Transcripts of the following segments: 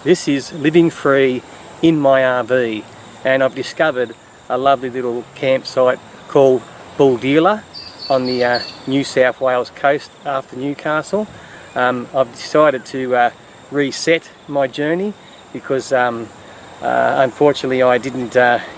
This is living free in my RV, and I've discovered a lovely little campsite called Buldeela on the New South Wales coast after Newcastle. I've decided to reset my journey because unfortunately I didn't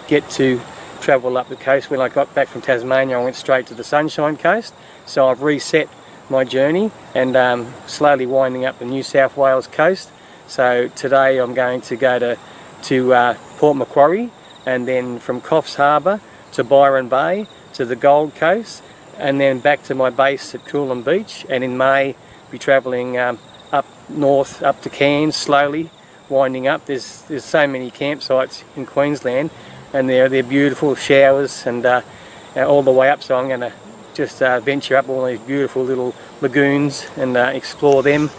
get to travel up the coast. When I got back from Tasmania, I went straight to the Sunshine Coast, so I've reset my journey and slowly winding up the New South Wales coast. So today I'm going to go to Port Macquarie, and then from Coffs Harbour to Byron Bay to the Gold Coast, and then back to my base at Coolum Beach, and in May be travelling up north up to Cairns, slowly winding up. There's so many campsites in Queensland, and they're beautiful showers and all the way up, so I'm going to just venture up all these beautiful little lagoons and explore them,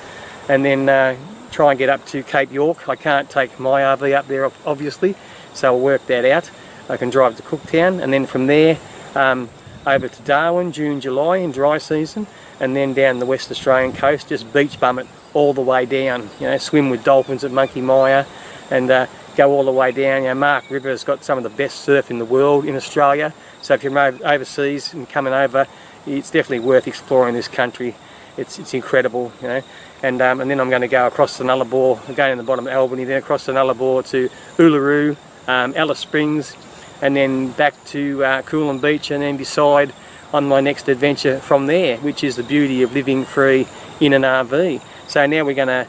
and then try and get up to Cape York. I can't take my RV up there obviously, so I'll work that out. I can drive to Cooktown, and then from there over to Darwin, June, July in dry season, and then down the West Australian coast, just beach bum it all the way down, you know, swim with dolphins at Monkey Mia, and go all the way down. You know, Mark River has got some of the best surf in the world in Australia, so if you're overseas and coming over, it's definitely worth exploring this country. It's incredible, you know. And then I'm going to go across the Nullarbor, again in the bottom of Albany, then across the Nullarbor to Uluru, Alice Springs, and then back to Coolum Beach, and then decide on my next adventure from there, which is the beauty of living free in an RV. So now we're going to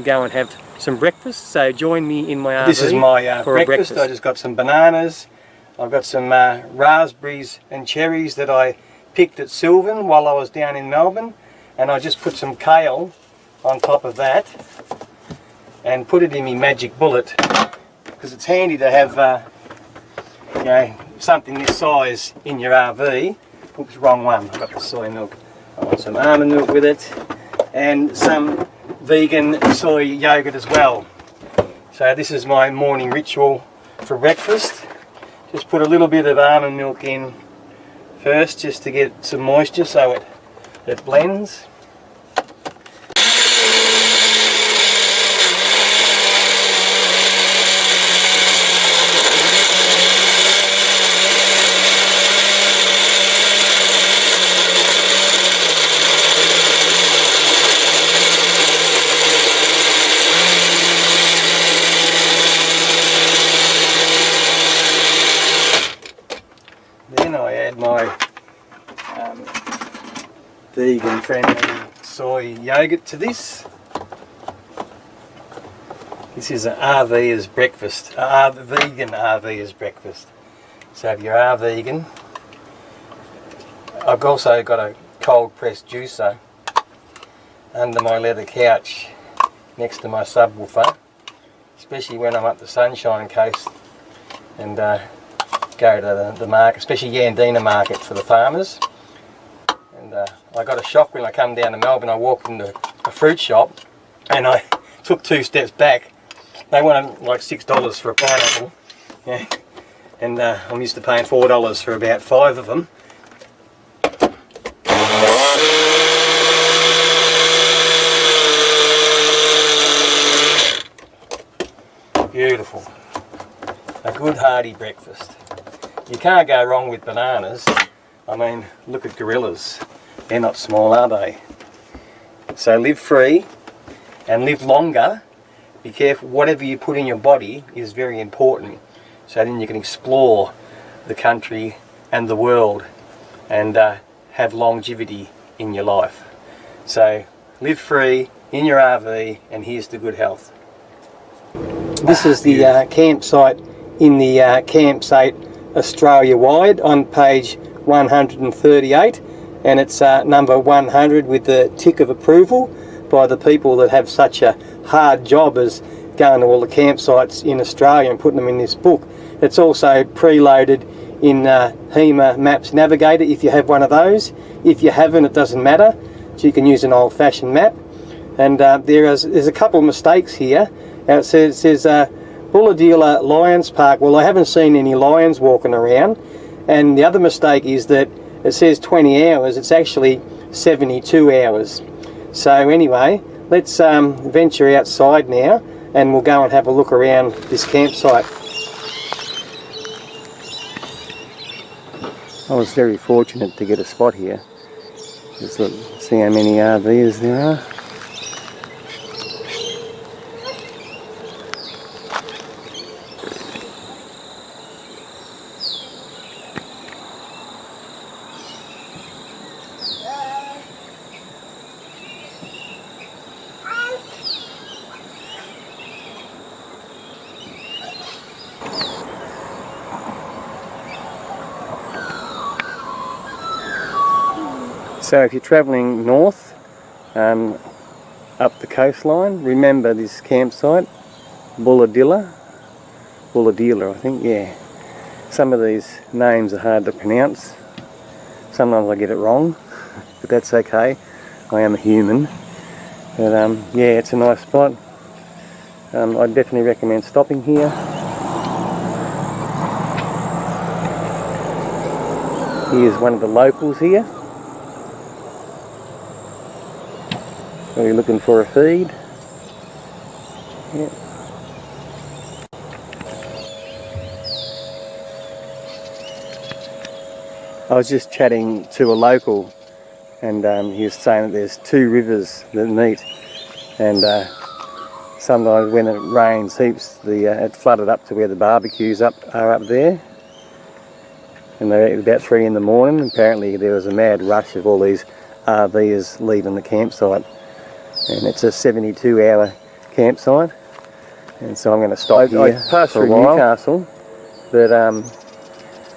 go and have some breakfast, so join me in my RV. This is my breakfast. I just got some bananas, I've got some raspberries and cherries that I picked at Sylvan while I was down in Melbourne, and I just put some kale on top of that and put it in my Magic Bullet, because it's handy to have you know, something this size in your RV. Oops, wrong one. I've got the soy milk. I want some almond milk with it, and some vegan soy yogurt as well. So this is my morning ritual for breakfast. Just put a little bit of almond milk in first, just to get some moisture so it blends. Then I add my vegan friendly soy yogurt to this. This is an RVer's breakfast, vegan RVer's breakfast. So if you are vegan, I've also got a cold pressed juicer under my leather couch next to my subwoofer, especially when I'm up the Sunshine Coast and go to the market, especially Yandina market for the farmers. And I got a shock when I come down to Melbourne. I walked into a fruit shop and I took 2 steps back. They wanted like $6 for a pineapple, yeah. And I'm used to paying $4 for about 5 of them. Beautiful. A good hearty breakfast. You can't go wrong with bananas. I mean, look at gorillas. They're not small, are they? So live free and live longer. Be careful, whatever you put in your body is very important. So then you can explore the country and the world and have longevity in your life. So live free in your RV, and here's to good health. This is the campsite in the Campsite Australia Wide on page 138, and it's number 100 with the tick of approval by the people that have such a hard job as going to all the campsites in Australia and putting them in this book. It's also preloaded in HEMA Maps Navigator if you have one of those. If you haven't, it doesn't matter, so you can use an old-fashioned map. And there's a couple of mistakes here. It says Buldeela Lions Park. Well, I haven't seen any lions walking around. And the other mistake is that it says 20 hours. It's actually 72 hours. So anyway, let's venture outside now and we'll go and have a look around this campsite. I was very fortunate to get a spot here. Just look, see how many RVs there are. So if you're travelling north up the coastline, remember this campsite, Bulahdelah I think, yeah. Some of these names are hard to pronounce. Sometimes I get it wrong, but that's okay. I am a human. But yeah, it's a nice spot. I'd definitely recommend stopping here. Here's one of the locals here. Are you looking for a feed? Yeah. I was just chatting to a local, and he was saying that there's two rivers that meet, and sometimes when it rains heaps, it's flooded up to where the barbecues are up there, and they're about 3 in the morning. Apparently there was a mad rush of all these RVers leaving the campsite. And it's a 72-hour campsite, and so I'm going to stop here. I passed through Newcastle, but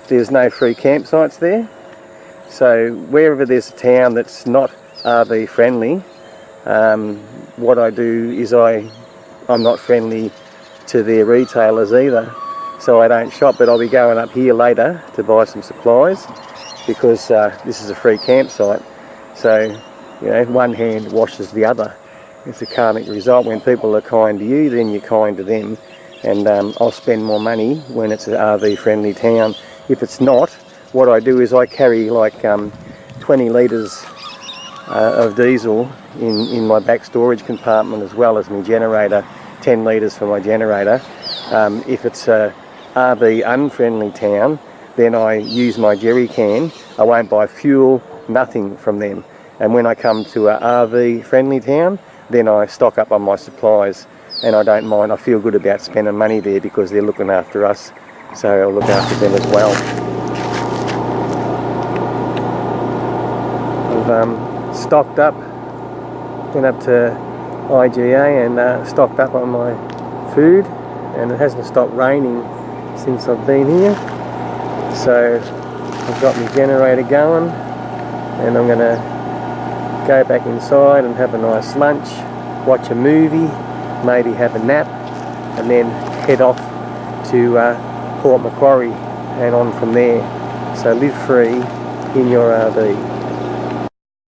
there's no free campsites there. So wherever there's a town that's not RV friendly, what I do is I'm not friendly to their retailers either. So I don't shop, but I'll be going up here later to buy some supplies, because this is a free campsite. So, you know, one hand washes the other. It's a karmic result. When people are kind to you, then you're kind to them. And I'll spend more money when it's an RV friendly town. If it's not, what I do is I carry like 20 litres of diesel in my back storage compartment, as well as my generator, 10 litres for my generator. If it's a RV unfriendly town, then I use my jerry can. I won't buy fuel, nothing from them. And when I come to a RV friendly town, then I stock up on my supplies, and I don't mind. I feel good about spending money there because they're looking after us, so I'll look after them as well. I've stocked up, went up to IGA and stocked up on my food, and it hasn't stopped raining since I've been here. So I've got my generator going, and I'm going to go back inside and have a nice lunch, watch a movie, maybe have a nap, and then head off to Port Macquarie and on from there. So live free in your RV.